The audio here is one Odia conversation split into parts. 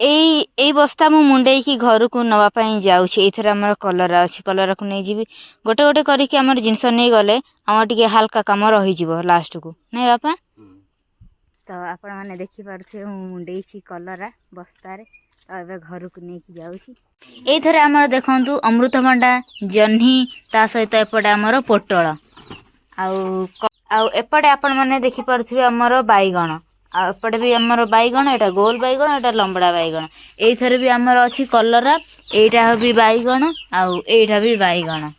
एई बस्ता मु मुंडे की घर को नवापाई जाऊँगी। एथर आमर कलरा अच्छी कलरा को नहीं जीवी गोटे गोटे करके आम जिनस नहीं गले आम टे हाल्का कम रही लास्ट को नहीं बापा। तो आपण मैंने देखिपे मुंडे कलरा बस्तार तो घर को लेकिन जाऊँगी। एथर आमर देखु अमृतभंडा जह्नी ता सहित एपटे आमर पोटल आउपटे आपण मैंने देखिपे आमर बैगण आउपटे भी आमर बैगण एटा गोल बैगण एटा लंबड़ा बैगण एथर भी आमर अच्छी कलरा एटा भी बैगण आउटा भी बैगण।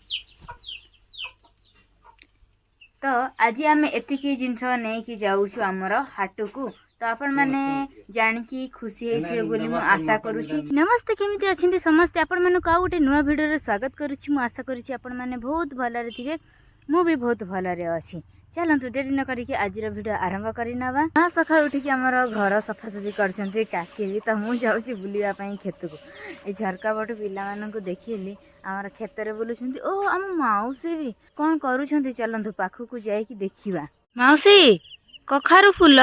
तो आज आम एतिकी जिनस नहीं जाऊँ आमर हाट को तो आपण मैंने जानिकी खुशी होइथिबे बोली मु आशा करूछी। नमस्ते केमिति अछिन्ते समस्ते आपण मानको आ गोटे नुआ भिडियो रे स्वागत करूछी। मु आशा करूछी आपण माने बहुत भलरे थिबे मु भी बहुत भलरे अछि। चलंतु डेरी न करिके आज भिडियो आरंभ करि नबा। आ सकाळ उठिके हमर घर सफासफी करछन्ते काकी त मु जाउची बुलिया पई खेत को ए झरका बट पिला मानको देखिली हमर खेत रे बुलुछन्ती। ओ हम माउसी भी कोन करूछन्ती चलंतु पाखु को जाई कि देखिबा। माउसी कखारु फूल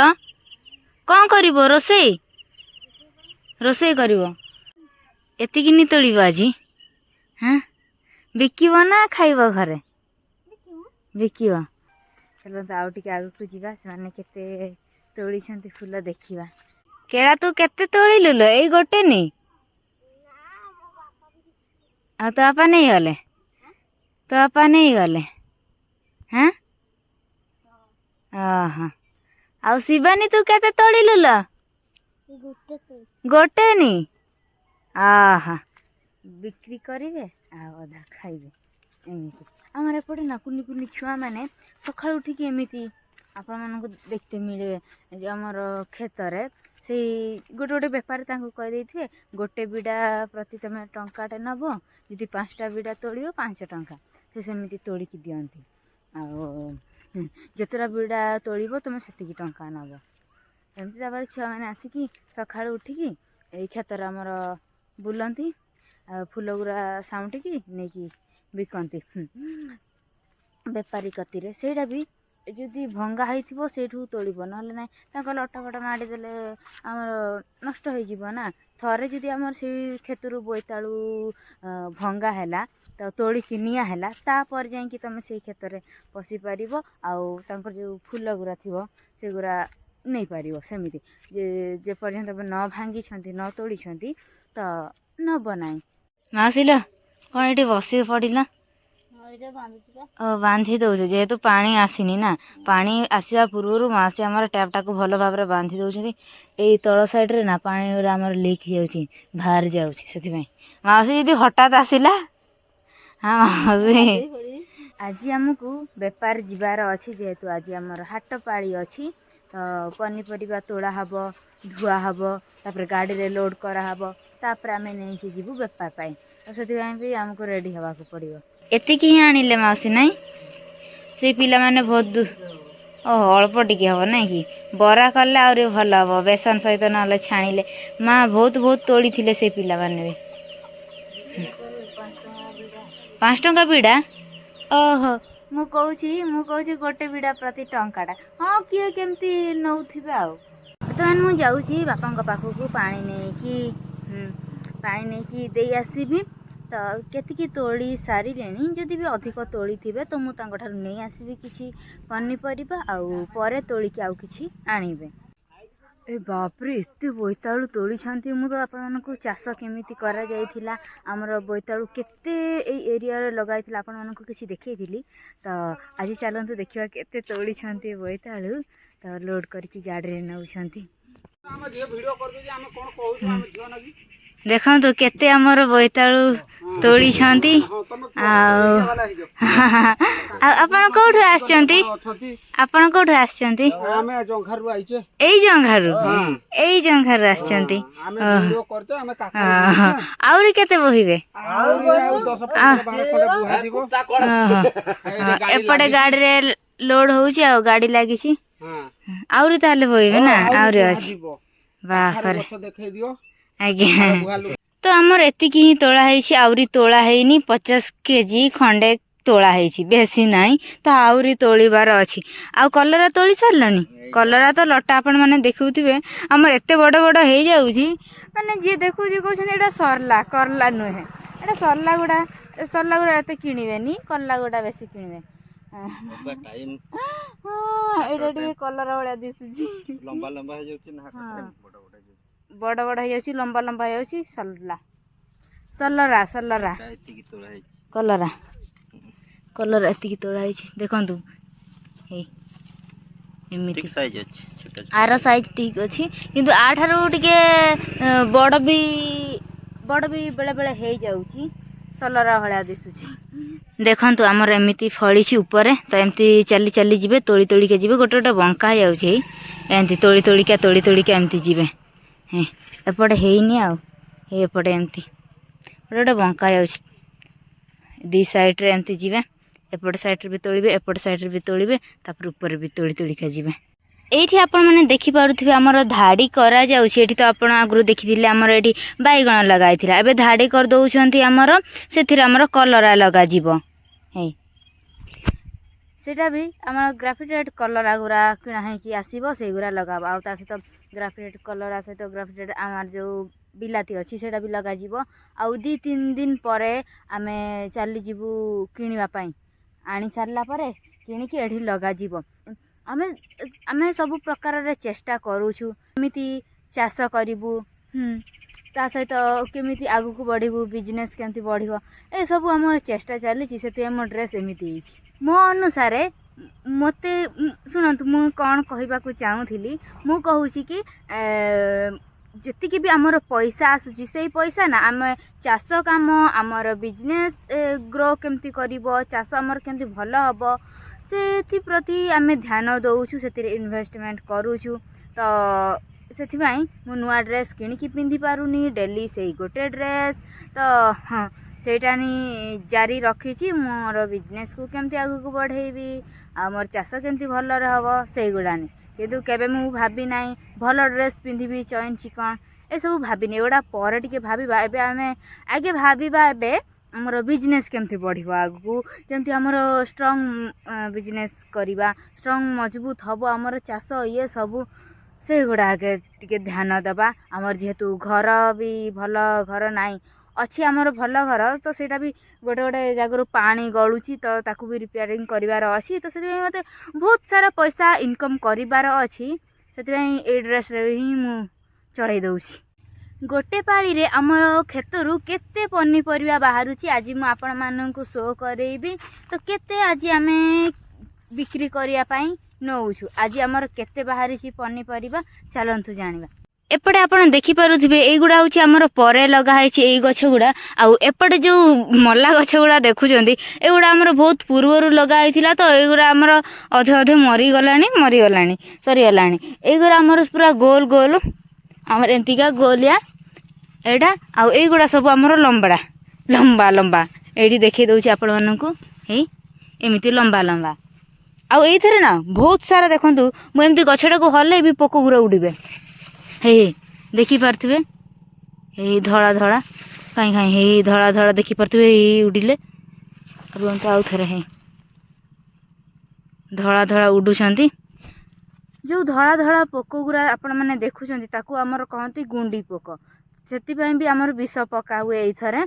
कौन करिवो रोसई रोसई करिवो एतिकी नि तोड़िबो आज। हाँ बिकिबो ना खाइबो घरे बिकिबो। चलो तो आउ टिके आगु को जीवा से केते तोड़ी छंती फूल देखिबा। केड़ा तू केते तोड़िलु लो एई गोटे नी आ तो आपा नहीं गले तो आपा नहीं गले। हाँ हाँ आउ शिवानी तू केते तोड़िलु लो गोटे नी आहा बिक्री करिवे आ अधा खाइबे एमिति। आमर एपटे ना कुनी कुनी छुआ मैंने सकाळ उठिकी एमिति आपण मानको देखते मिले जो आमर खेत रे से गोटे गोटे बेपारी तांको कहि देथिबे गोटे बिडा प्रति तमे टंकाटे नबो जदि 5टा बिडा तोड़ियो 5 टंका से सेमिति तोड़िकी दियंती आ जेतरा बिडा तोड़िबो तुम सेतिकी टंका नबो एमती। तापर छुआ मैंने आसिकी सकाळ उठिकी ए खेतर आमर बुलंती फूल गुरा साउंटिकी नेकी बिकंती बेपारी कतिरे सेटा भी जदि भंगा होइथिबो सेठू तोड़िबो नहले ना तांको लटा फटा माडी देले आमर नष्ट हो जिवो ना। थरे जदि आमर से खेतरु बोइताळू भंगा हैला तो तोड़िकी निया हैला तापर जाई कि तमे से खेतरे पसी पारिबो आउ तांकर जो फूल गुरा थिबो से गुरा नहीं पारिबो सेमिति जे पर्यंत न भांगी छंती न तोड़ी छंती तो न बनाई। मासिलो कौन ये बस पड़ा बांधी दौच जेहेतु पानी आसीनी ना पानी आसवा पूर्व मासी आम टैपटा को भल भाव बांधी दौरान यही तल साइड्रे ना पानी आमर लिक हो बाहर जाऊँगी मासी जी हठात आसला। हाँ मासी आज आमको बेपार जीवार अच्छी जेहेतु आज आमर हाट पाड़ी अच्छी तो पनीपरिया तोड़ा हब धुआ हब तापर गाड़ी रे लोड कराहब तापर आम नहीं जीवु बेपार पाई तो से भी आमको रेडी हवा को पड़ो एतिकी ही आनिले माउसी नाई से पिला माने बहुत अल्प टिके हम ना कि बरा कले आहरी भल हम बेसन सहित ना छाणिले माँ बहुत बहुत तोड़ी थिले से पिला माने भी 5 टंका बिड़ा ओहो मु कहूँ गोटे बिड़ा प्रति टंकाटा हाँ किए केमती नौथिबे आउ। बर्तमान मु जाऊँगी बापा पाखक पानी नहीं कि दे आसबि तो केतिकी तोड़ी सारे जदि भी अधिक तोड़ी थे तो मुझे नहीं आसबि किसी पनीपरिया आउ परे तोड़िकी आउ किछि आनिबे। ए बापरे एते बोईतालु तोड़ी छांती मु तो आपण को चाष केमिति करा जायथिला हमर बोईतालु केते ए एरिया रे लगाइथिला आपण मानको किछि देखैथिली तो आज चलंतु देखिबा केते तोड़ी छांती बोईतालु तो लोड करके गाड़ी रे नउ छांती। हम जे वीडियो कर दे हम कोन कहू हम झियो नगी देखो तो केते हमर बोईतालु तोड़ी छांती आपण कोठु आछंती आपण कोठु आछंती हमें जंघारु आइचे एई जंघारु आछंती हमें वीडियो करते हमें काका आउरी केते बहिबे आउरी 10 15 खंडे बुहा दिबो एपटे गाड़ी रे लोड होउची आ गाड़ी लागिची आउरी ताले बहिबे ना आउरी अछि बाप रे देखाई दियो आज्ञा। तो आमर एतिकी ही तोड़ा है आउरी तोड़ा है 50 केजी खंडे ତୋଳା ହେଇଛି, ବେଶୀ ନାହିଁ ତ ଆହୁରି ତୋଳିବାର ଅଛି। ଆଉ କଲରା ତୋଳି ସାରିଲଣି? କଲରା ତ ଲଟା ଆପଣ ମାନେ ଦେଖୁଥିବେ ଆମର ଏତେ ବଡ଼ ବଡ଼ ହେଇଯାଉଛି, ମାନେ ଯିଏ ଦେଖୁଛି କହୁଛନ୍ତି ଏଇଟା ସରଲା, କରଲା ନୁହେଁ, ଏଇଟା ସରଲା ଗୁଡ଼ା ଏତେ କିଣିବେନି, କଲରା ଗୁଡ଼ା ବେଶୀ କିଣିବେ। ଏଇଟା ଟିକେ କଲରା ଭଳିଆ ଦିଶୁଛି, ଲମ୍ବା ଲମ୍ବା ହେଇଯାଉଛି ନା, ବଡ଼ ବଡ଼ ହେଇଯାଉଛି, ଲମ୍ବା ଲମ୍ବା ହେଇଯାଉଛି। ସଲରା କଲରା ଏତିକି ତୋଳା ହେଇଛି ଦେଖନ୍ତୁ। ହେଇ ଏମିତି ଆର ସାଇଜ ଠିକ ଅଛି, କିନ୍ତୁ ଆଠାରୁ ଟିକେ ବଡ଼ ବି ବେଳେ ବେଳେ ହେଇଯାଉଛି, ସଲରା ଭଳିଆ ଦିଶୁଛି। ଦେଖନ୍ତୁ ଆମର ଏମିତି ଫଳିଛି ଉପରେ, ତ ଏମିତି ଚାଲି ଚାଲି ଯିବେ, ତୋଳି ତୋଳିକା ଯିବେ, ଗୋଟେ ଗୋଟେ ବଙ୍କା ହେଇଯାଉଛି, ଏମିତି ତୋଳି ତୋଳିକା ଏମିତି ଯିବେ। ଏପଟେ ହେଇନି, ଆଉ ଏପଟେ ଏମିତି ଗୋଟେ ଗୋଟେ ବଙ୍କା ଯାଉଛି, ଦି ସାଇଡରେ ଏମିତି ଯିବେ, ଏପଟ ସାଇଡରେ ବି ତୋଳିବେ, ଏପଟ ସାଇଡରେ ବି ତୋଳିବେ, ତାପରେ ଉପରେ ବି ତୋଳିକା ଯିବେ। ଏଇଠି ଆପଣ ମାନେ ଦେଖିପାରୁଥିବେ ଆମର ଧାଡ଼ି କରାଯାଉଛି। ଏଠି ତ ଆପଣ ଆଗରୁ ଦେଖିଥିଲେ ଆମର ଏଠି ବାଇଗଣ ଲଗା ହେଇଥିଲା, ଏବେ ଧାଡ଼ି କରିଦଉଛନ୍ତି ଆମର, ସେଥିରେ ଆମର କଲରା ଲଗାଯିବ। ହେଇ ସେଇଟା ବି ଆମର ଗ୍ରାଫିଟେଡ୍ କଲରା ଗୁରା କିଣା ହେଇକି ଆସିବ, ସେଇଗୁରା ଲଗାହବ। ଆଉ ତା ସହିତ ଗ୍ରାଫିଟେଡ୍ କଲରା ସହିତ ଗ୍ରାଫିଟେଡ୍ ଆମର ଯେଉଁ ବିଲାତି ଅଛି ସେଇଟା ବି ଲଗାଯିବ। ଆଉ 2-3 ଦିନ ପରେ ଆମେ ଚାଲିଯିବୁ କିଣିବା ପାଇଁ, ଆଣି ସାରିଲା ପରେ କିଣିକି ଏଠି ଲଗାଯିବ। ଆମେ ସବୁ ପ୍ରକାରରେ ଚେଷ୍ଟା କରୁଛୁ କେମିତି ଚାଷ କରିବୁ, ତା ସହିତ କେମିତି ଆଗକୁ ବଢ଼ିବୁ, ବିଜନେସ୍ କେମିତି ବଢ଼ିବ, ଏସବୁ ଆମର ଚେଷ୍ଟା ଚାଲିଛି। ସେଥିପାଇଁ ମୋ ଡ୍ରେସ୍ ଏମିତି ହେଇଛି। ମୋ ଅନୁସାରେ ମୋତେ ଶୁଣନ୍ତୁ, ମୁଁ କ'ଣ କହିବାକୁ ଚାହୁଁଥିଲି, ମୁଁ କହୁଛି କି ଯେତିକି ବି ଆମର ପଇସା ଆସୁଛି, ସେଇ ପଇସା ନା ଆମେ ଚାଷ କାମ, ଆମର ବିଜନେସ୍ ଗ୍ରୋ କେମିତି କରିବ, ଚାଷ ଆମର କେମିତି ଭଲ ହେବ, ସେଥିପ୍ରତି ଆମେ ଧ୍ୟାନ ଦେଉଛୁ, ସେଥିରେ ଇନଭେଷ୍ଟମେଣ୍ଟ କରୁଛୁ। ତ ସେଥିପାଇଁ ମୁଁ ନୂଆ ଡ୍ରେସ୍ କିଣିକି ପିନ୍ଧି ପାରୁନି, ଡେଲି ସେଇ ଗୋଟେ ଡ୍ରେସ୍। ତ ସେଇଟା ହିଁ ଜାରି ରଖିଛି, ମୋର ବିଜନେସ୍କୁ କେମିତି ଆଗକୁ ବଢ଼େଇବି, ଆଉ ମୋର ଚାଷ କେମିତି ଭଲରେ ହେବ, ସେଇଗୁଡ଼ାନି। କିନ୍ତୁ କେବେ ମୁଁ ଭାବି ନାହିଁ ଭଲ ଡ୍ରେସ୍ ପିନ୍ଧିବି, ଚଇନ୍ ଚିକଣ ଏସବୁ ଭାବିନି, ଏଗୁଡ଼ା ପରେ ଟିକେ ଭାବିବା। ଏବେ ଆମେ ଆଗେ ଭାବିବା ଏବେ ଆମର ବିଜନେସ୍ କେମିତି ବଢ଼ିବ, ଆଗକୁ କେମିତି ଆମର ଷ୍ଟ୍ରଙ୍ଗ ବିଜନେସ୍ କରିବା, ଷ୍ଟ୍ରଙ୍ଗ ମଜବୁତ ହେବ ଆମର ଚାଷ, ଇଏ ସବୁ ସେଇଗୁଡ଼ା ଆଗେ ଟିକେ ଧ୍ୟାନ ଦେବା। ଆମର ଯେହେତୁ ଘର ବି ଭଲ ଘର ନାହିଁ, ଅଛି ଆମର ଭଲ ଘର, ତ ସେଇଟା ବି ଗୋଟେ ଜାଗାରୁ ପାଣି ଗଳୁଛି, ତ ତାକୁ ବି ରିପେୟାରିଂ କରିବାର ଅଛି। ତ ସେଥିପାଇଁ ମୋତେ ବହୁତ ସାରା ପଇସା ଇନକମ୍ କରିବାର ଅଛି, ସେଥିପାଇଁ ଏଇ ଡ୍ରେସ୍ରେ ହିଁ ମୁଁ ଚଢ଼େଇ ଦେଉଛି। ଗୋଟେ ପାଳିରେ ଆମର କ୍ଷେତରୁ କେତେ ପନିପରିବା ବାହାରୁଛି ଆଜି ମୁଁ ଆପଣମାନଙ୍କୁ ଶୋ କରେଇବି। ତ କେତେ ଆଜି ଆମେ ବିକ୍ରି କରିବା ପାଇଁ ନେଉଛୁ, ଆଜି ଆମର କେତେ ବାହାରିଛି ପନିପରିବା, ଚାଲନ୍ତୁ ଜାଣିବା। ଏପଟେ ଆପଣ ଦେଖିପାରୁଥିବେ ଏଇଗୁଡ଼ା ହେଉଛି ଆମର ପରେ ଲଗା ହେଇଛି ଏଇ ଗଛ ଗୁଡ଼ା। ଆଉ ଏପଟେ ଯେଉଁ ମଲା ଗଛ ଗୁଡ଼ା ଦେଖୁଛନ୍ତି, ଏଗୁଡ଼ା ଆମର ବହୁତ ପୂର୍ବରୁ ଲଗା ହେଇଥିଲା, ତ ଏଇଗୁଡ଼ା ଆମର ଅଧେ ମରିଗଲାଣି, ସରିଗଲାଣି। ଏଇଗୁଡ଼ା ଆମର ପୁରା ଗୋଲ ଗୋଲ, ଆମର ଏମିତିକା ଗୋଲିଆ ଏଇଟା। ଆଉ ଏଇଗୁଡ଼ା ସବୁ ଆମର ଲମ୍ବା ଏଇଠି ଦେଖେଇ ଦେଉଛି ଆପଣମାନଙ୍କୁ, ଏମିତି ଲମ୍ବା। ଆଉ ଏଇଥିରେ ନା ବହୁତ ସାରା ଦେଖନ୍ତୁ, ମୁଁ ଏମିତି ଗଛଟାକୁ ହଲେଇବି ପୋକ ଗୁରା ଉଡ଼ିବେ। ଦେଖିପାରୁଥିବେ, ଧଳା ଧଳା ଦେଖିପାରୁଥିବେ, ଉଡ଼ିଲେ। ରୁହନ୍ତୁ ଆଉ ଥରେ, ଧଳା ଉଡ଼ୁଛନ୍ତି। ଯେଉଁ ଧଳା ପୋକ ଗୁରା ଆପଣମାନେ ଦେଖୁଛନ୍ତି, ତାକୁ ଆମର କହନ୍ତି ଗୁଣ୍ଡି ପୋକ। ସେଥିପାଇଁ ବି ଆମର ବିଷ ପକା ହୁଏ ଏଇଥରେ।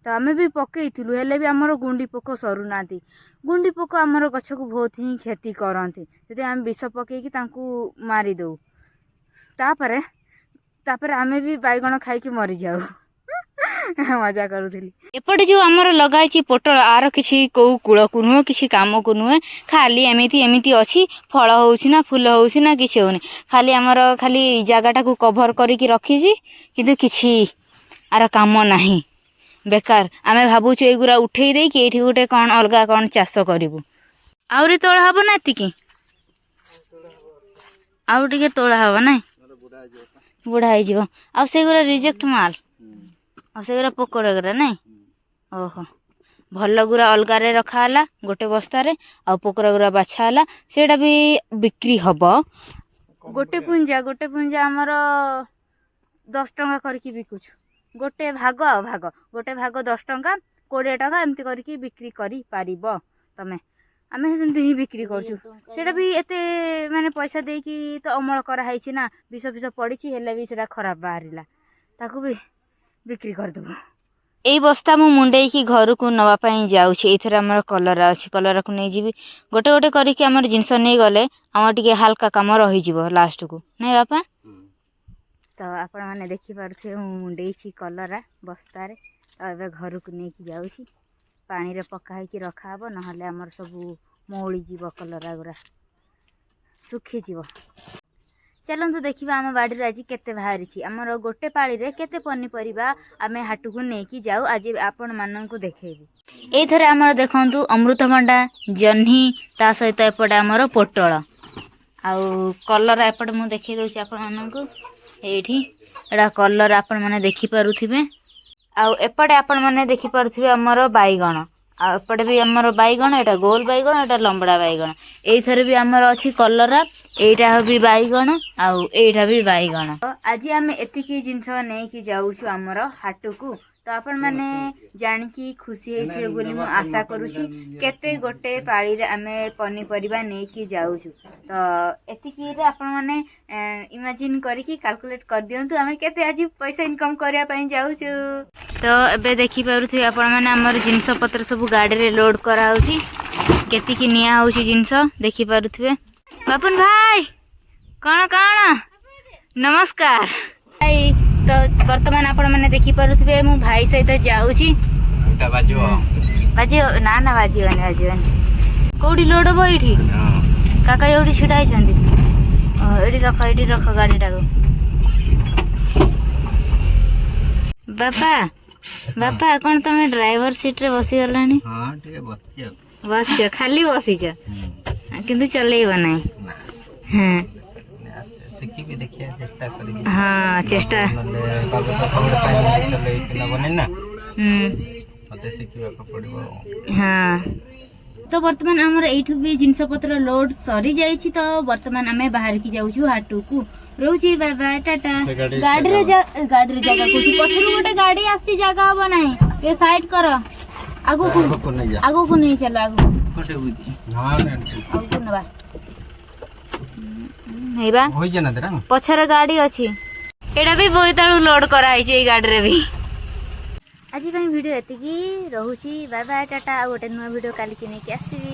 ତ ଆମେ ବି ପକେଇଥିଲୁ, ହେଲେ ବି ଆମର ଗୁଣ୍ଡି ପୋକ ସରୁନାହାନ୍ତି। ଗୁଣ୍ଡି ପୋକ ଆମର ଗଛକୁ ବହୁତ ହିଁ କ୍ଷତି କରନ୍ତି, ସେଥିପାଇଁ ଆମେ ବିଷ ପକେଇକି ତାଙ୍କୁ ମାରିଦେଉ। ତାପରେ ଆମେ ବି ବାଇଗଣ ଖାଇକି ମରିଯାଉ। ମଜା କରୁଥିଲି। ଏପଟେ ଯେଉଁ ଆମର ଲଗା ହେଇଛି ପୋଟଳ, ଆର କିଛି କେଉଁ କୂଳକୁ ନୁହେଁ, କିଛି କାମକୁ ନୁହେଁ, ଖାଲି ଏମିତି ଅଛି। ଫଳ ହେଉଛି ନା, ଫୁଲ ହେଉଛି ନା, କିଛି ହେଉନି। ଖାଲି ଜାଗାଟାକୁ କଭର କରିକି ରଖିଛି, କିନ୍ତୁ କିଛି ଆର କାମ ନାହିଁ, ବେକାର। ଆମେ ଭାବୁଛୁ ଏଇଗୁରା ଉଠେଇ ଦେଇକି ଏଇଠି ଗୋଟେ କ'ଣ ଅଲଗା କ'ଣ ଚାଷ କରିବୁ। ଆହୁରି ତୋଳା ହେବ ନା, ଏତିକି ଆଉ ଟିକେ ତୋଳା ହେବ ନାଇଁ, ବୁଢ଼ା ହେଇଯିବ। ଆଉ ସେଗୁରା ରିଜେକ୍ଟ ମାଲ, ଆଉ ସେଗୁରା ପୋକଡ଼ା ନାଇଁ। ଓହୋ, ଭଲ ଗୁରା ଅଲଗାରେ ରଖା ହେଲା ଗୋଟେ ବସ୍ତାରେ, ଆଉ ପୋକରା ଗୁରା ବାଛା ହେଲା, ସେଇଟା ବି ବିକ୍ରି ହେବ। ଗୋଟେ ପୁଞ୍ଜା ଆମର 10 ଟଙ୍କା କରିକି ବିକୁଛୁ। ଗୋଟେ ଭାଗ 10 ଟଙ୍କା, 20 ଟଙ୍କା ଏମିତି କରିକି ବିକ୍ରି କରିପାରିବ ତମେ। ଆମେ ସେମିତି ହିଁ ବିକ୍ରି କରୁଛୁ। ସେଇଟା ବି ଏତେ ମାନେ ପଇସା ଦେଇକି ତ ଅମଳ କରାହେଇଛି ନା, ବିଷ ପଡ଼ିଛି, ହେଲେ ବି ସେଇଟା ଖରାପ ବାହାରିଲା, ତାକୁ ବି ବିକ୍ରି କରିଦେବୁ। ଏଇ ବସ୍ତା ମୁଁ ମୁଣ୍ଡେଇକି ଘରକୁ ନେବା ପାଇଁ ଯାଉଛି। ଏଇଥିରେ ଆମର କଲରା ଅଛି, କଲରାକୁ ନେଇଯିବି। ଗୋଟେ ଗୋଟେ କରିକି ଆମର ଜିନିଷ ନେଇଗଲେ ଆମର ଟିକେ ହାଲକା କାମ ରହିଯିବ ଲାଷ୍ଟକୁ, ନାଇଁ ବାପା? ତ ଆପଣମାନେ ଦେଖିପାରୁଥିବେ ମୁଁ ମୁଣ୍ଡେଇଛି କଲରା ବସ୍ତାରେ। ତ ଏବେ ଘରକୁ ନେଇକି ଯାଉଛି। ପାଣିରେ ପକା ହେଇକି ରଖାହବ, ନହେଲେ ଆମର ସବୁ ମଉଳିଯିବ, କଲରା ଗୁରା ଶୁଖିଯିବ। ଚାଲନ୍ତୁ ଦେଖିବା ଆମ ବାଡ଼ିରେ ଆଜି କେତେ ବାହାରିଛି। ଆମର ଗୋଟେ ପାଳିରେ କେତେ ପନିପରିବା ଆମେ ହାଟକୁ ନେଇକି ଯାଉ, ଆଜି ଆପଣମାନଙ୍କୁ ଦେଖେଇବି। ଏଇଥରେ ଆମର ଦେଖନ୍ତୁ ଅମୃତଭଣ୍ଡା, ଜହ୍ନି, ତା ସହିତ ଏପଟେ ଆମର ପୋଟଳ ଆଉ କଲରା। ଏପଟେ ମୁଁ ଦେଖେଇ ଦେଉଛି ଆପଣମାନଙ୍କୁ। ଏଇଠି ଏଇଟା କଲରା ଆପଣମାନେ ଦେଖିପାରୁଥିବେ। ଆଉ ଏପଟେ ଆପଣମାନେ ଦେଖିପାରୁଥିବେ ଆମର ବାଇଗଣ। ଆଉ ଏପଟେ ବି ଆମର ବାଇଗଣ, ଏଇଟା ଗୋଲ ବାଇଗଣ, ଏଇଟା ଲମ୍ବଡ଼ା ବାଇଗଣ। ଏଇଥରେ ବି ଆମର ଅଛି କଲରା, ଏଇଟା ବି ବାଇଗଣ, ଆଉ ଏଇଟା ବି ବାଇଗଣ। ଆଜି ଆମେ ଏତିକି ଜିନିଷ ନେଇକି ଯାଉଛୁ ଆମର ହାଟକୁ। ତ ଆପଣମାନେ ଜାଣିକି ଖୁସି ହେଇଥିବେ ବୋଲି ମୁଁ ଆଶା କରୁଛି। କେତେ ଗୋଟେ ପାଳିରେ ଆମେ ପନିପରିବା ନେଇକି ଯାଉଛୁ। ତ ଏତିକିରେ ଆପଣମାନେ ଇମାଜିନ୍ କରିକି କାଲକୁଲେଟ୍ କରିଦିଅନ୍ତୁ ଆମେ କେତେ ଆଜି ପଇସା ଇନକମ୍ କରିବା ପାଇଁ ଯାଉଛୁ। ତ ଏବେ ଦେଖିପାରୁଥିବେ ଆପଣମାନେ ଆମର ଜିନିଷପତ୍ର ସବୁ ଗାଡ଼ିରେ ଲୋଡ୍ କରାହେଉଛି। କେତିକି ନିଆ ହେଉଛି ଜିନିଷ ଦେଖିପାରୁଥିବେ। ବାପୁନ ଭାଇ କ'ଣ ନମସ୍କାର ଭାଇ। ତ ବର୍ତ୍ତମାନ ଆପଣମାନେ ଦେଖିପାରୁଥିବେ ମୁଁ ଭାଇ ସହିତ ଯାଉଛି। ବାଜିବ ନା ବାଜିବନି। କୋଉଠି ଲୋଡ୍ ହବ? ଏଇଠି କାକା ଯୋଉଠି ଛିଡ଼ା ହେଇଛନ୍ତି। ଏଇଠି ରଖ ଗାଡ଼ିଟାକୁ। ବାପା କ'ଣ ତମେ ଡ୍ରାଇଭର ସିଟରେ ବସିଗଲାଣି? ବସିଛ, ଖାଲି ବସିଛ, କିନ୍ତୁ ଚଲେଇବ ନାହିଁ। ହଁ ଚେଷ୍ଟା। ହଁ ତ ବର୍ତ୍ତମାନ ଆମର ଏଇଠୁ ବି ଜିନିଷପତ୍ର ଲୋଡ୍ ସରିଯାଇଛି। ତ ବର୍ତ୍ତମାନ ଆମେ ବାହାରିକି ଯାଉଛୁ ହାଟକୁ। ରହୁଛି, ବାଏ ବାଏ, ଟାଟା। ଗାଡ଼ିରେ ଜାଗା କହୁଛି, ପଛରୁ ଗୋଟେ ଗାଡ଼ି ଆସୁଛି, ଜାଗା ହବ ନାହିଁ, ଏ ସାଇଡ୍ କର। ଆଗକୁ ନେଇ ଚାଲ, ଆଗକୁ ନେବା। ପଛରେ ଗାଡ଼ି ଅଛି। ଏଇଟା ବି ବୋଇତାଳୁ ଲୋଡ୍ କରାହେଇଛି ଏଇ ଗାଡ଼ିରେ ବି। ଆଜି ପାଇଁ ଭିଡ଼ିଓ ଏତିକି ରହୁଛି। Bye bye, tata. ଆଉ ଗୋଟେ ନୂଆ ଭିଡ଼ିଓ କାଲିକି ନେଇକି ଆସିବି।